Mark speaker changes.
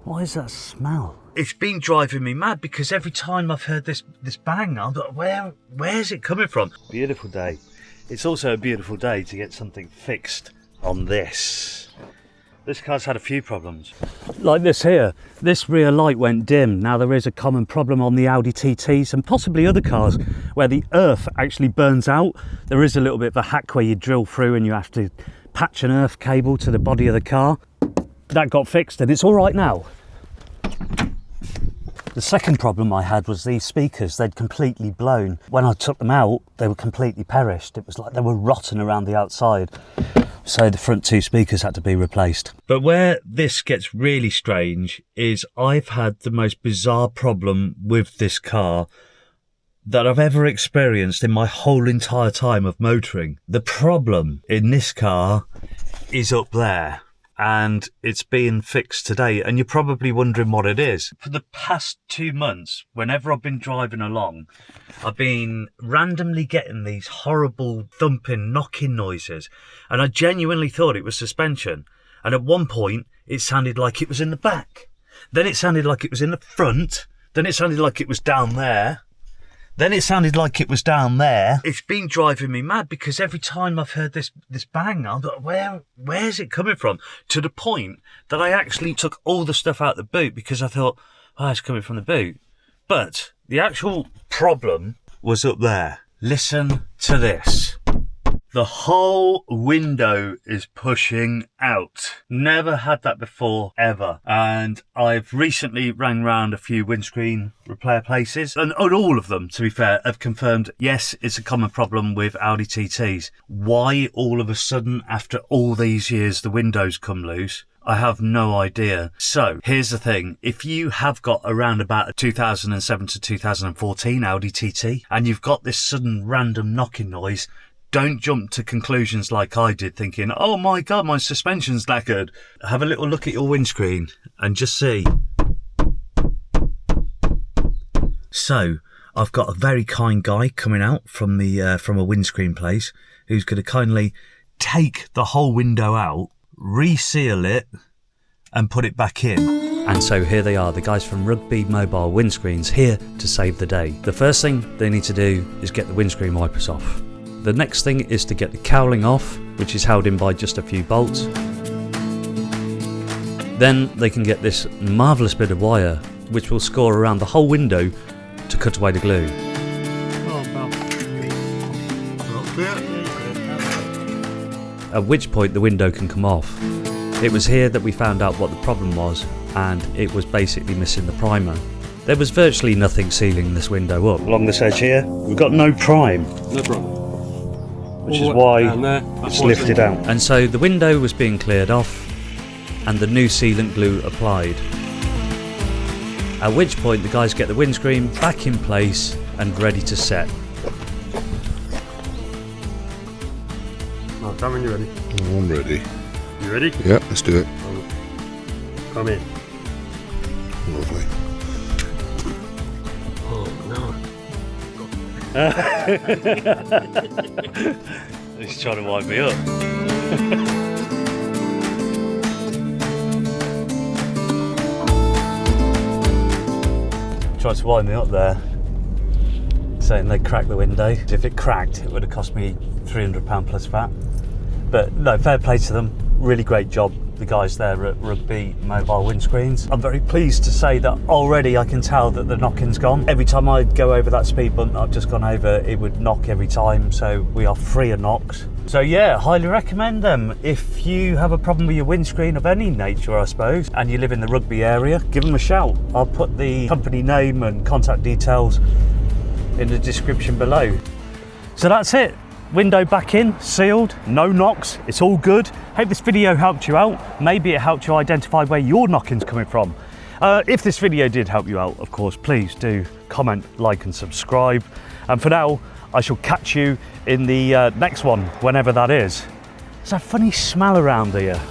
Speaker 1: What is that smell? It's been driving me mad because every time I've heard this bang, I'm like, where's it coming from? Beautiful day. It's also a beautiful day to get something fixed on this. This car's had a few problems. Like this here. This rear light went dim. Now there is a common problem on the Audi TTs and possibly other cars where the earth actually burns out. There is a little bit of a hack where you drill through and you have to patch an earth cable to the body of the car. That got fixed and it's all right now. The second problem I had was these speakers. They'd completely blown. When I took them out, they were completely perished. It was like they were rotten around the outside. So the front two speakers had to be replaced. But where this gets really strange is I've had the most bizarre problem with this car that I've ever experienced in my whole entire time of motoring. The problem in this car is up there. And it's being fixed today, and you're probably wondering what it is. For the past 2 months, whenever I've been driving along, I've been randomly getting these horrible thumping, knocking noises, and I genuinely thought it was suspension. And at one point, it sounded like it was in the back. Then it sounded like it was in the front. Then it sounded like it was down there. Then it sounded like it was down there. It's been driving me mad because every time I've heard this bang, I'm like, where's it coming from? To the point that I actually took all the stuff out the boot because I thought, oh, it's coming from the boot. But the actual problem was up there. Listen to this. The whole window is pushing out. Never had that before, ever. And I've recently rang round a few windscreen repair places, and all of them, to be fair, have confirmed, yes, it's a common problem with Audi TTs. Why all of a sudden, after all these years, the windows come loose? I have no idea. So here's the thing. If you have got around about a 2007 to 2014 Audi TT, and you've got this sudden random knocking noise, don't jump to conclusions like I did thinking, oh my God, my suspension's knackered. Have a little look at your windscreen and just see. So I've got a very kind guy coming out from a windscreen place who's going to kindly take the whole window out, reseal it and put it back in. And so here they are, the guys from Rugby Mobile Windscreens, here to save the day. The first thing they need to do is get the windscreen wipers off. The next thing is to get the cowling off, which is held in by just a few bolts. Then they can get this marvellous bit of wire, which will score around the whole window to cut away the glue. At which point the window can come off. It was here that we found out what the problem was, and it was basically missing the primer. There was virtually nothing sealing this window up. Along this edge here, we've got no prime.
Speaker 2: No problem.
Speaker 1: Which is why it's lifted out. And so the window was being cleared off and the new sealant glue applied. At which point the guys get the windscreen back in place and ready to set.
Speaker 2: Tell me when you're ready.
Speaker 3: Oh, I'm ready.
Speaker 2: You ready?
Speaker 3: Yeah, let's do it.
Speaker 2: Come in.
Speaker 3: Lovely.
Speaker 2: Oh no.
Speaker 1: He's trying to wind me up. Tried to wind me up there, saying they'd crack the window. If it cracked, it would have cost me £300 plus VAT. But no, fair play to them. Really great job, the guys there at Rugby Mobile Windscreens. I'm very pleased to say that already I can tell that the knocking's gone. Every time I go over that speed bump I've just gone over, it would knock every time, so we are free of knocks. So yeah, highly recommend them. If you have a problem with your windscreen of any nature, I suppose, and you live in the Rugby area, give them a shout. I'll put the company name and contact details in the description below. So that's it. Window back in, sealed, no knocks, it's all good. Hope this video helped you out. Maybe it helped you identify where your knocking's coming from. If this video did help you out, of course, please do comment, like and subscribe. And for now, I shall catch you in the next one, whenever that is. There's a funny smell around here.